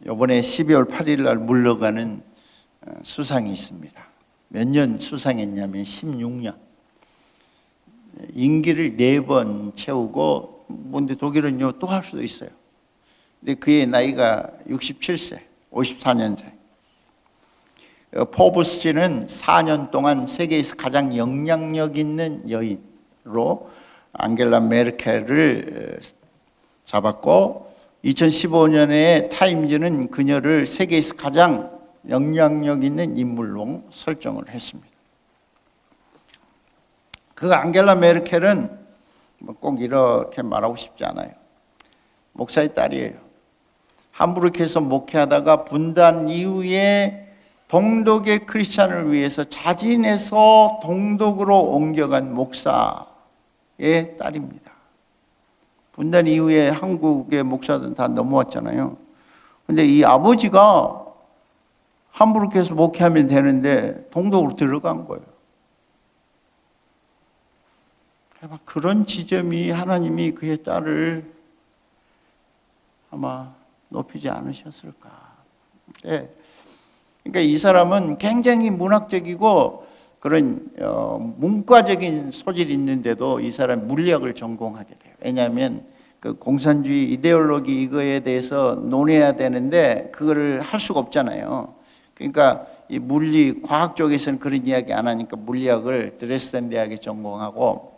Speaker 1: 이번에 12월 8일 날 물러가는 수상이 있습니다. 몇 년 수상했냐면 16년. 임기를 4번 채우고, 근데 독일은요 또 할 수도 있어요. 근데 그의 나이가 67세, 54년생. 포브스지는 4년 동안 세계에서 가장 영향력 있는 여인으로 앙겔라 메르켈을 잡았고, 2015년에 타임즈는 그녀를 세계에서 가장 영향력 있는 인물로 설정을 했습니다. 그 앙겔라 메르켈은 꼭 이렇게 말하고 싶지 않아요. 목사의 딸이에요. 함부르크에서 목회하다가 분단 이후에 동독의 크리스찬을 위해서 자진해서 동독으로 옮겨간 목사의 딸입니다. 분단 이후에 한국의 목사들은 다 넘어왔잖아요. 근데 이 아버지가 함부르크에서 목회하면 되는데 동독으로 들어간 거예요. 그런 지점이 하나님이 그의 딸을 아마 높이지 않으셨을까. 네. 그러니까 이 사람은 굉장히 문학적이고 그런 문과적인 소질이 있는데도 이 사람 물리학을 전공하게 돼요. 왜냐하면 그 공산주의 이데올로기 이거에 대해서 논해야 되는데 그거를 할 수가 없잖아요. 그러니까 이 물리 과학 쪽에서는 그런 이야기 안 하니까 물리학을 드레스덴 대학에 전공하고,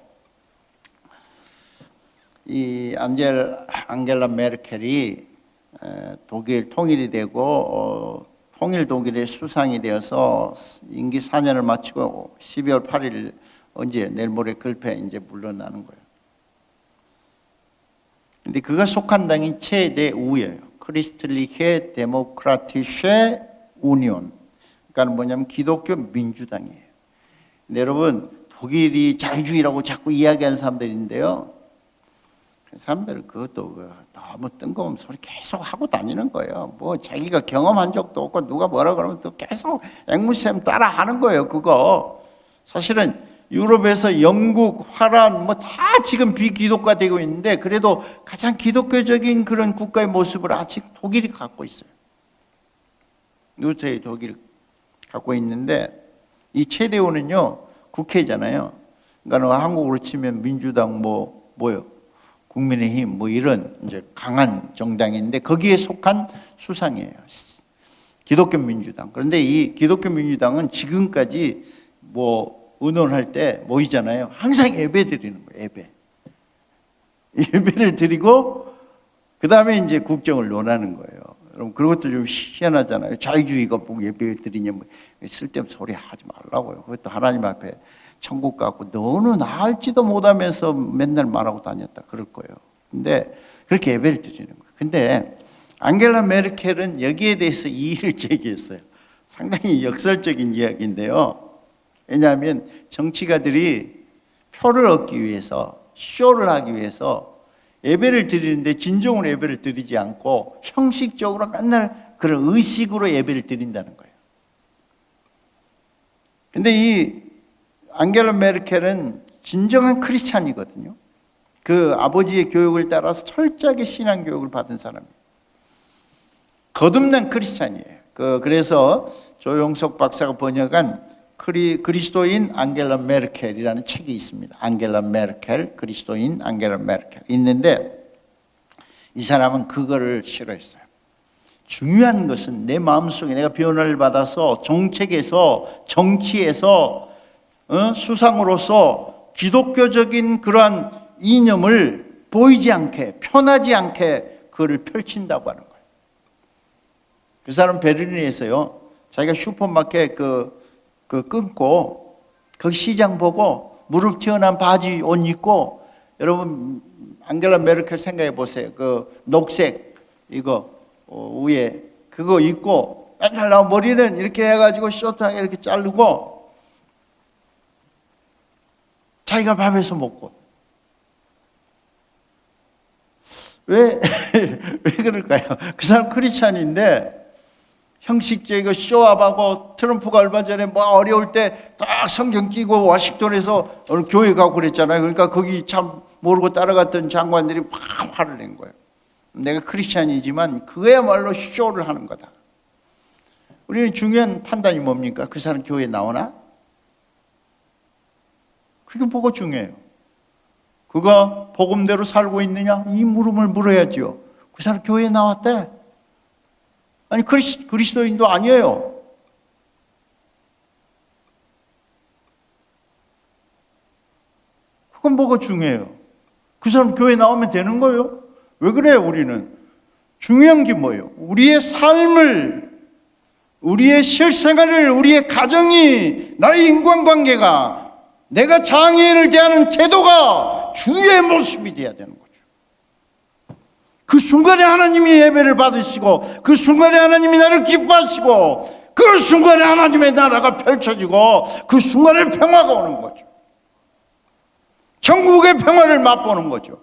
Speaker 1: 이 앙겔라 메르켈이 독일 통일이 되고 통일 독일의 수상이 되어서 임기 4년을 마치고 12월 8일 언제 내일 모레 글패 이제 물러나는 거예요. 근데 그가 속한 당이 CDU예요. 크리스틀리헤 데모크라티쉐 우니온. 그러니까 뭐냐면 기독교 민주당이에요. 근데 여러분 독일이 자유주의라고 자꾸 이야기하는 사람들인데요. 그 사람들 그것도 너무 뜬금없는 소리 계속 하고 다니는 거예요. 뭐 자기가 경험한 적도 없고 누가 뭐라 그러면 또 계속 앵무새처럼 따라 하는 거예요. 그거 사실은 유럽에서 영국, 화란 뭐 다 지금 비기독화 되고 있는데 그래도 가장 기독교적인 그런 국가의 모습을 아직 독일이 갖고 있어요. 루터의 독일 갖고 있는데, 이 체데오는요 국회잖아요. 그러니까 한국으로 치면 민주당 뭐요? 국민의힘 뭐 이런 이제 강한 정당인데 거기에 속한 수상이에요. 기독교 민주당. 그런데 이 기독교 민주당은 지금까지 뭐 의논할 때 모이잖아요. 항상 예배 드리는 거예요. 예배를 드리고 그 다음에 이제 국정을 논하는 거예요. 여러분 그것도 좀 희한하잖아요. 자유주의가 뭐 예배 드리냐 뭐 쓸데없는 소리 하지 말라고요. 그것도 하나님 앞에 천국 갖고 너는 알지도 못하면서 맨날 말하고 다녔다 그럴 거예요. 근데 그렇게 예배를 드리는 거예요. 근데 앙겔라 메르켈은 여기에 대해서 이의를 제기했어요. 상당히 역설적인 이야기인데요. 왜냐하면 정치가들이 표를 얻기 위해서 쇼를 하기 위해서 예배를 드리는데 진정으로 예배를 드리지 않고 형식적으로 맨날 그런 의식으로 예배를 드린다는 거예요. 근데 이 앙겔라 메르켈은 진정한 크리스찬이거든요. 그 아버지의 교육을 따라서 철저하게 신앙 교육을 받은 사람이에요. 거듭난 크리스찬이에요. 그래서 조용석 박사가 번역한 그리스도인 앙겔라 메르켈이라는 책이 있습니다. 앙겔라 메르켈, 그리스도인 앙겔라 메르켈 있는데 이 사람은 그거를 싫어했어요. 중요한 것은 내 마음속에 내가 변화를 받아서 정책에서 정치에서 수상으로서 기독교적인 그러한 이념을 보이지 않게 편하지 않게 그를 펼친다고 하는 거예요. 그 사람 베를린에서요 자기가 슈퍼마켓 끊고 거기 시장 보고 무릎 튀어나온 바지 옷 입고, 여러분 앙겔라 메르켈 생각해 보세요. 그 녹색 이거 위에 그거 입고 맨날 나 머리는 이렇게 해가지고 쇼트하게 이렇게 자르고 자기가 밥에서 먹고. 왜, 왜 그럴까요? 그 사람 크리스찬인데 형식적이고 쇼업하고, 트럼프가 얼마 전에 뭐 어려울 때 딱 성경 끼고 워싱턴에서 어느 교회 가고 그랬잖아요. 그러니까 거기 참 모르고 따라갔던 장관들이 막 화를 낸 거예요. 내가 크리스찬이지만 그야말로 쇼를 하는 거다. 우리는 중요한 판단이 뭡니까? 그 사람 교회에 나오나? 그게 뭐가 중요해요? 그가 복음대로 살고 있느냐? 이 물음을 물어야지요. 그 사람 교회에 나왔대? 아니 그리스도인도 아니에요. 그건 뭐가 중요해요? 그 사람 교회 나오면 되는 거예요? 왜 그래요 우리는? 중요한 게 뭐예요? 우리의 삶을, 우리의 실생활을, 우리의 가정이, 나의 인간관계가, 내가 장애인을 대하는 태도가 주의 모습이 되어야 되는 거죠. 그 순간에 하나님이 예배를 받으시고, 그 순간에 하나님이 나를 기뻐하시고, 그 순간에 하나님의 나라가 펼쳐지고, 그 순간에 평화가 오는 거죠. 천국의 평화를 맛보는 거죠.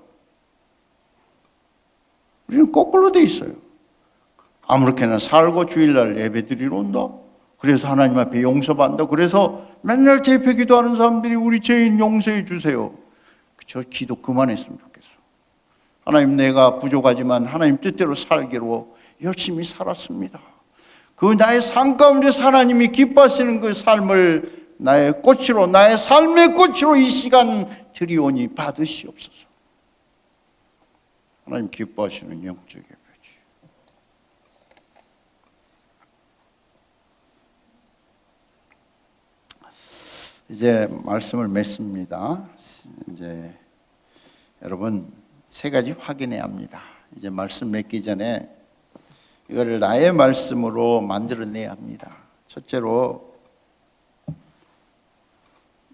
Speaker 1: 우리는 거꾸로 돼 있어요. 아무렇게나 살고 주일날 예배드리러 온다. 그래서 하나님 앞에 용서받는다. 그래서 맨날 대표 기도하는 사람들이 우리 죄인 용서해 주세요. 저 기도 그만했으면 좋겠어. 하나님, 내가 부족하지만 하나님 뜻대로 살기로 열심히 살았습니다. 그 나의 삶 가운데서 하나님이 기뻐하시는 그 삶을 나의 꽃으로, 나의 삶의 꽃으로 이 시간 드리오니 받으시옵소서. 하나님 기뻐하시는 영적 예배지. 이제 말씀을 맺습니다. 이제 여러분 세 가지 확인해야 합니다. 이제 말씀 맺기 전에 이거를 나의 말씀으로 만들어내야 합니다. 첫째로,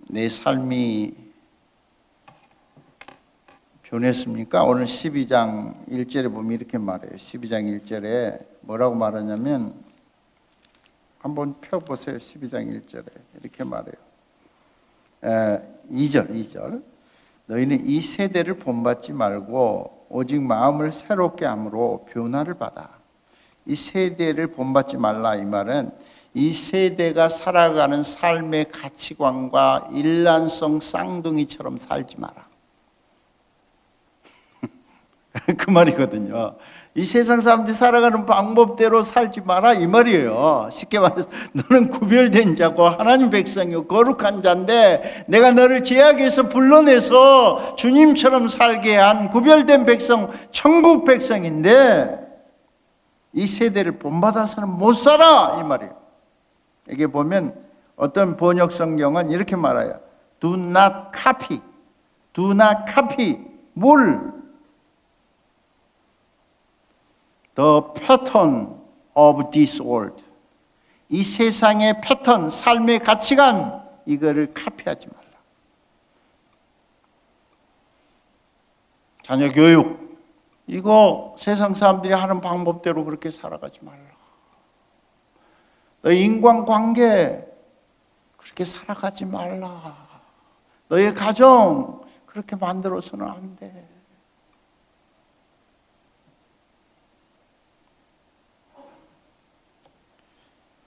Speaker 1: 내 삶이 변했습니까? 오늘 12장 1절에 보면 이렇게 말해요. 12장 1절에 뭐라고 말하냐면, 한번 펴보세요. 12장 1절에 이렇게 말해요. 2절. 너희는 이 세대를 본받지 말고 오직 마음을 새롭게 함으로 변화를 받아. 이 세대를 본받지 말라, 이 말은 이 세대가 살아가는 삶의 가치관과 일란성 쌍둥이처럼 살지 마라. 그 말이거든요. 이 세상 사람들이 살아가는 방법대로 살지 마라, 이 말이에요. 쉽게 말해서 너는 구별된 자고 하나님 백성이고 거룩한 자인데, 내가 너를 죄악에서 불러내서 주님처럼 살게 한 구별된 백성, 천국 백성인데 이 세대를 본받아서는 못 살아, 이 말이에요. 이게 보면 어떤 번역 성경은 이렇게 말해요. Do not copy. Do not copy. 뭘? The pattern of this world. 이 세상의 패턴, 삶의 가치관, 이거를 카피하지 말라. 자녀 교육, 이거 세상 사람들이 하는 방법대로 그렇게 살아가지 말라. 너의 인간관계 그렇게 살아가지 말라. 너의 가정 그렇게 만들어서는 안 돼.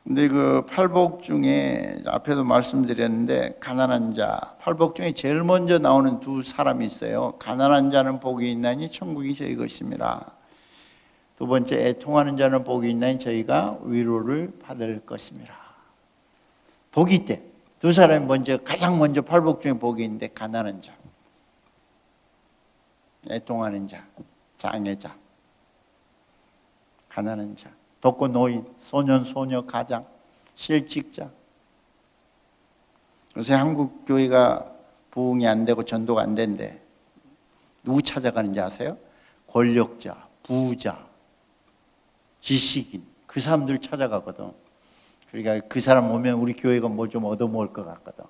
Speaker 1: 근데 그 팔복 중에 앞에도 말씀드렸는데, 가난한 자, 팔복 중에 제일 먼저 나오는 두 사람이 있어요. 가난한 자는 복이 있나니 천국이 저희 것입니다. 두 번째, 애통하는 자는 복이 있나니 저희가 위로를 받을 것입니다. 복이 있대. 두 사람이 먼저, 가장 먼저 팔복 중에 복이 있는데, 가난한 자, 애통하는 자, 장애자, 가난한 자, 독거 노인, 소년, 소녀, 가장, 실직자. 요새 한국 교회가 부흥이 안 되고 전도가 안 된대. 누구 찾아가는지 아세요? 권력자, 부자, 지식인, 그 사람들 찾아가거든. 그러니까 그 사람 오면 우리 교회가 뭐 좀 얻어먹을 것 같거든.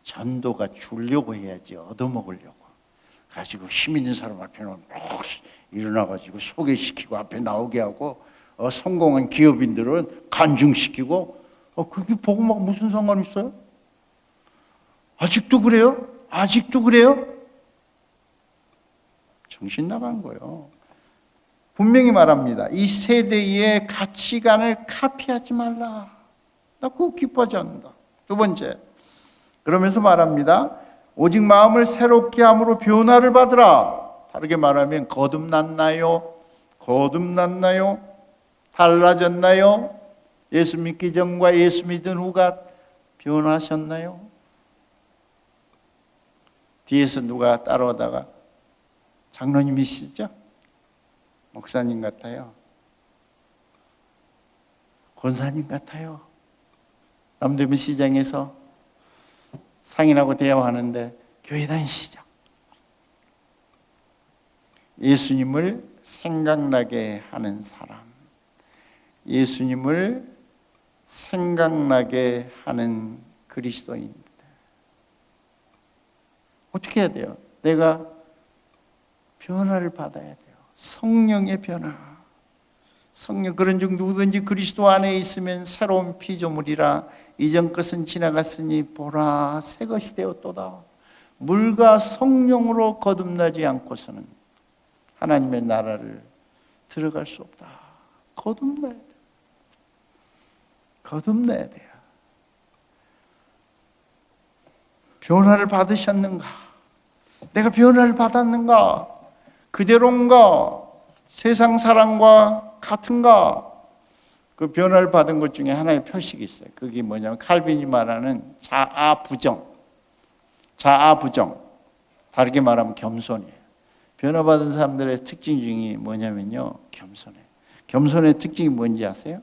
Speaker 1: 전도가 주려고 해야지, 얻어먹으려고. 가지고 힘 있는 사람 앞에 막 일어나가지고 소개시키고 앞에 나오게 하고, 성공한 기업인들은 간증시키고, 그게 복음하고 무슨 상관 있어요? 아직도 그래요? 아직도 그래요? 정신 나간 거예요. 분명히 말합니다. 이 세대의 가치관을 카피하지 말라. 나 그거 기뻐하지 않는다. 두 번째, 그러면서 말합니다. 오직 마음을 새롭게 함으로 변화를 받으라. 다르게 말하면 거듭났나요? 거듭났나요? 달라졌나요? 예수 믿기 전과 예수 믿은 후가 변하셨나요? 뒤에서 누가 따라오다가 장로님이시죠? 목사님 같아요. 권사님 같아요. 남대문 시장에서 상인하고 대화하는데 교회 다니시죠? 예수님을 생각나게 하는 사람, 예수님을 생각나게 하는 그리스도인. 어떻게 해야 돼요? 내가 변화를 받아야 돼요. 성령의 변화. 성령, 그런즉 누구든지 그리스도 안에 있으면 새로운 피조물이라. 이전 것은 지나갔으니 보라 새 것이 되었도다. 물과 성령으로 거듭나지 않고서는 하나님의 나라를 들어갈 수 없다. 거듭나야 돼요. 거듭나야 돼요. 변화를 받으셨는가? 내가 변화를 받았는가? 그대로인가? 세상 사람과 같은가? 그 변화를 받은 것 중에 하나의 표식이 있어요. 그게 뭐냐면 칼빈이 말하는 자아부정. 자아부정. 다르게 말하면 겸손이에요. 변화받은 사람들의 특징 중에 뭐냐면요, 겸손해요. 겸손의 특징이 뭔지 아세요?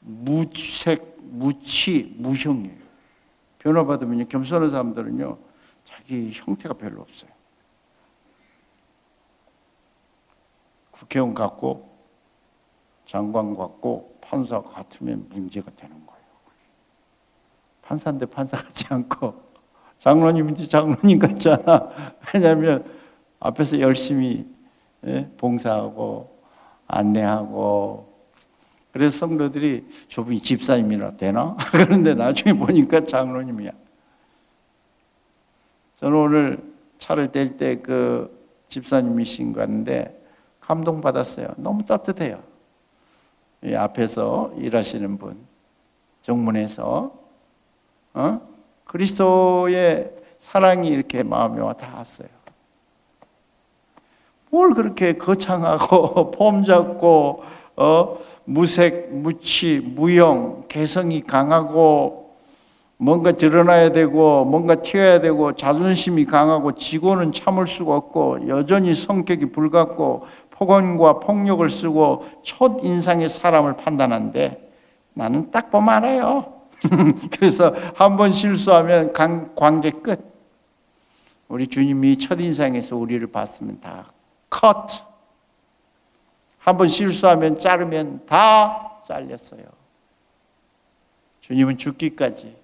Speaker 1: 무치, 무형이에요. 변화받으면요, 겸손한 사람들은요, 자기 형태가 별로 없어요. 국회의원 같고 장관 같고 판사 같으면 문제가 되는 거예요. 판사인데 판사 같지 않고 장로님인데 장로님 같지 않아. 왜냐하면 앞에서 열심히 봉사하고 안내하고, 그래서 성도들이 저분이 집사님이라 되나? 그런데 나중에 보니까 장로님이야. 저는 오늘 차를 뗄 때 그 집사님이신 것 같은데 감동받았어요. 너무 따뜻해요. 이 앞에서 일하시는 분, 정문에서 그리스도의 사랑이 이렇게 마음에 와 닿았어요. 뭘 그렇게 거창하고 폼 잡고 무색, 무치, 무형, 개성이 강하고 뭔가 드러나야 되고 뭔가 튀어야 되고 자존심이 강하고 지고는 참을 수가 없고 여전히 성격이 불같고 폭언과 폭력을 쓰고 첫 인상의 사람을 판단하는데 나는 딱 보면 알아요. 그래서 한번 실수하면 관계 끝. 우리 주님이 첫 인상에서 우리를 봤으면 다 컷. 한번 실수하면 자르면 다 잘렸어요. 주님은 죽기까지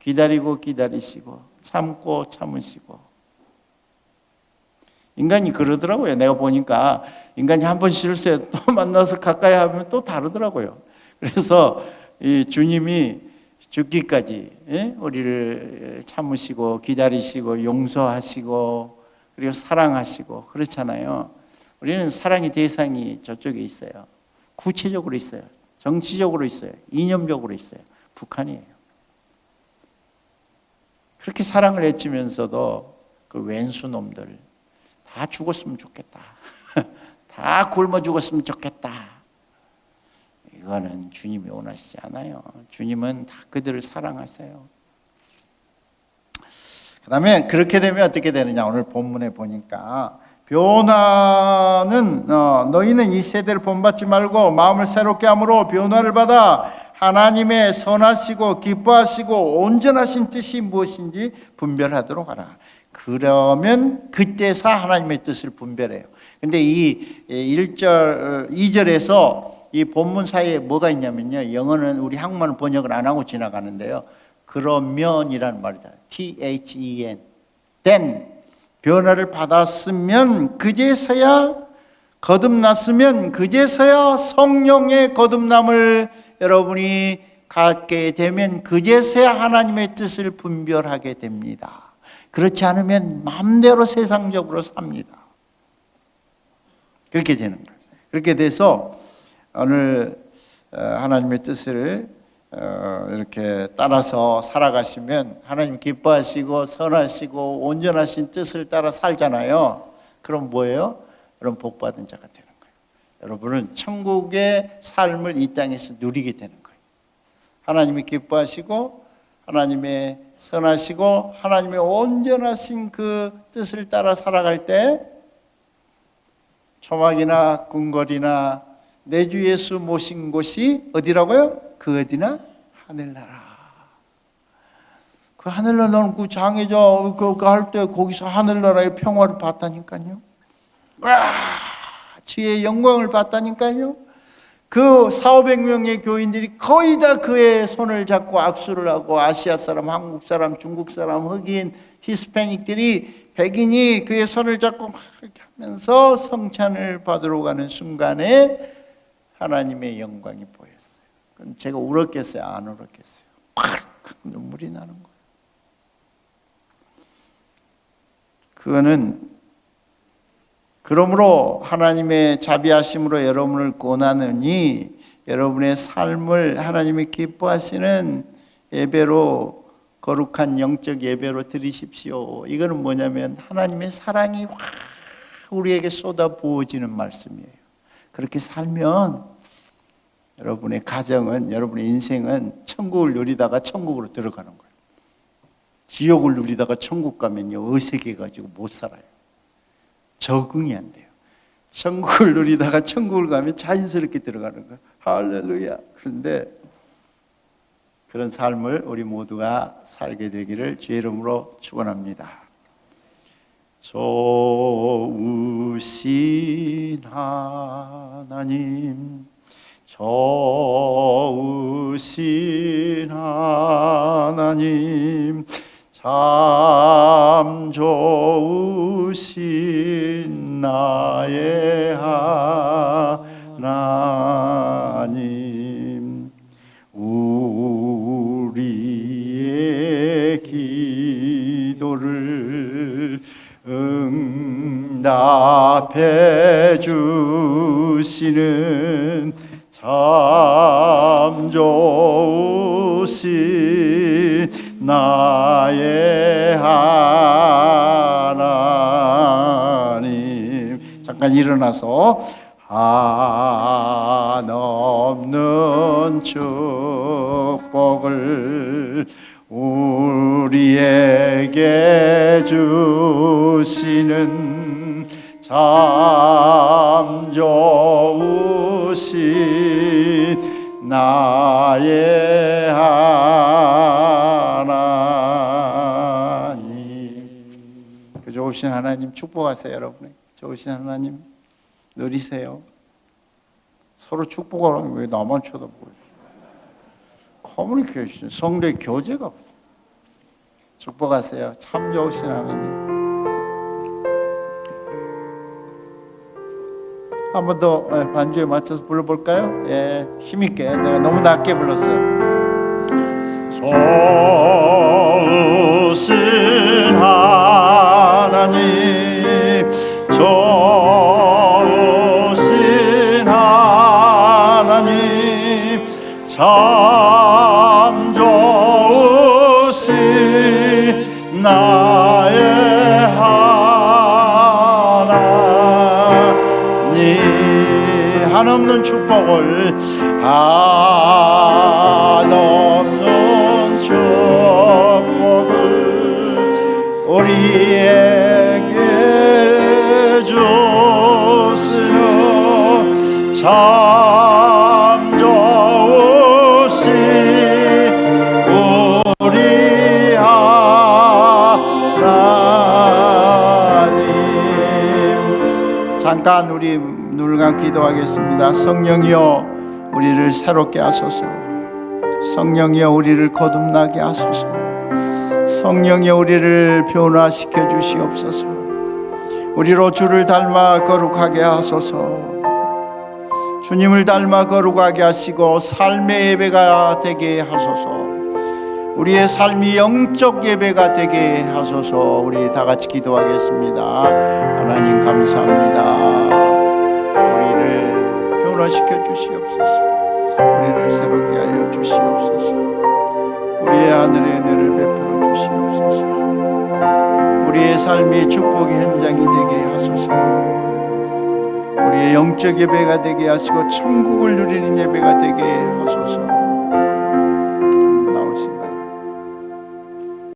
Speaker 1: 기다리고 기다리시고 참고 참으시고. 인간이 그러더라고요. 내가 보니까 인간이 한번 실수해 또 만나서 가까이 하면 또 다르더라고요. 그래서 이 주님이 죽기까지 우리를 참으시고 기다리시고 용서하시고 그리고 사랑하시고 그렇잖아요. 우리는 사랑의 대상이 저쪽에 있어요. 구체적으로 있어요. 정치적으로 있어요. 이념적으로 있어요. 북한이에요. 그렇게 사랑을 해치면서도 그 왼수놈들 다 죽었으면 좋겠다. 다 굶어 죽었으면 좋겠다. 이거는 주님이 원하시지 않아요. 주님은 다 그들을 사랑하세요. 그 다음에 그렇게 되면 어떻게 되느냐. 오늘 본문에 보니까 변화는 너희는 이 세대를 본받지 말고 마음을 새롭게 함으로 변화를 받아 하나님의 선하시고 기뻐하시고 온전하신 뜻이 무엇인지 분별하도록 하라. 그러면 그때서 하나님의 뜻을 분별해요. 근데 이 1절, 2절에서 이 본문 사이에 뭐가 있냐면요. 영어는 우리 한국말은 번역을 안 하고 지나가는데요. 그러면이라는 말이다. THEN. then. 변화를 받았으면 그제서야 거듭났으면 그제서야 성령의 거듭남을 여러분이 갖게 되면 그제서야 하나님의 뜻을 분별하게 됩니다. 그렇지 않으면 마음대로 세상적으로 삽니다. 그렇게 되는 거예요. 그렇게 돼서 오늘 하나님의 뜻을 이렇게 따라서 살아가시면 하나님 기뻐하시고 선하시고 온전하신 뜻을 따라 살잖아요. 그럼 뭐예요? 여러분 복받은 자가 되는 거예요. 여러분은 천국의 삶을 이 땅에서 누리게 되는 거예요. 하나님이 기뻐하시고 하나님의 선하시고 하나님의 온전하신 그 뜻을 따라 살아갈 때 초막이나 궁궐이나 내 주 예수 모신 곳이 어디라고요? 그 어디나 하늘나라. 그 하늘나라 너는 그 장애자 그 할 때 거기서 하늘나라의 평화를 봤다니까요. 와, 주의 영광을 봤다니까요. 그 400~500명의 교인들이 거의 다 그의 손을 잡고 악수를 하고 아시아 사람, 한국 사람, 중국 사람, 흑인, 히스패닉들이 백인이 그의 손을 잡고 막 이렇게 하면서 성찬을 받으러 가는 순간에 하나님의 영광이 보였어요. 그럼 제가 울었겠어요? 안 울었겠어요? 팍 눈물이 나는 거예요. 그거는 그러므로 하나님의 자비하심으로 여러분을 권하느니 여러분의 삶을 하나님이 기뻐하시는 예배로 거룩한 영적 예배로 드리십시오. 이거는 뭐냐면 하나님의 사랑이 확 우리에게 쏟아 부어지는 말씀이에요. 그렇게 살면 여러분의 가정은 여러분의 인생은 천국을 누리다가 천국으로 들어가는 거예요. 지옥을 누리다가 천국 가면요 어색해가지고 못 살아요. 적응이 안 돼요. 천국을 누리다가 천국을 가면 자연스럽게 들어가는 거예요. 할렐루야. 그런데 그런 삶을 우리 모두가 살게 되기를 주의 이름으로 축원합니다. 좋으신 하나님, 좋으신 하나님, 참 좋으신 나의 하나님, 우리의 기도를 응답해 주시는 참 좋으신 나의 하나님. 잠깐 일어나서 한없는 축복을 우리에게 주시는 참 좋으신 나의 하나님. 그 좋으신 하나님 축복하세요. 여러분 좋으신 하나님 누리세요. 서로 축복하라면 왜 나만 쳐다보고 커뮤니케이션 성대 교제가 축복하세요. 참 좋으신 하나님. 한 번 더 반주에 맞춰서 불러볼까요? 예, 힘있게. 내가 너무 낮게 불렀어요. 좋으신 하나님, 좋으신 하나님, 참 좋으신 나의 하나님. 한없는 축복을, 한없는 축복을 우리에게 주시는 참 좋으신 우리 하나님. 잠깐 우리 눈을 감고 기도하겠습니다. 성령이여 우리를 새롭게 하소서. 성령이여 우리를 거듭나게 하소서. 성령이여 우리를 변화시켜 주시옵소서. 우리로 주를 닮아 거룩하게 하소서. 주님을 닮아 거룩하게 하시고 삶의 예배가 되게 하소서. 우리의 삶이 영적 예배가 되게 하소서. 우리 다 같이 기도하겠습니다. 하나님 감사합니다. 우리를 변화시켜 주시옵소서. 우리를 새롭게 하여 주시옵소서. 우리의 하늘의 은혜를 베풀어 주시옵소서. 우리의 삶이 축복의 현장이 되게 하소서. 우리의 영적 예배가 되게 하시고 천국을 누리는 예배가 되게 하소서.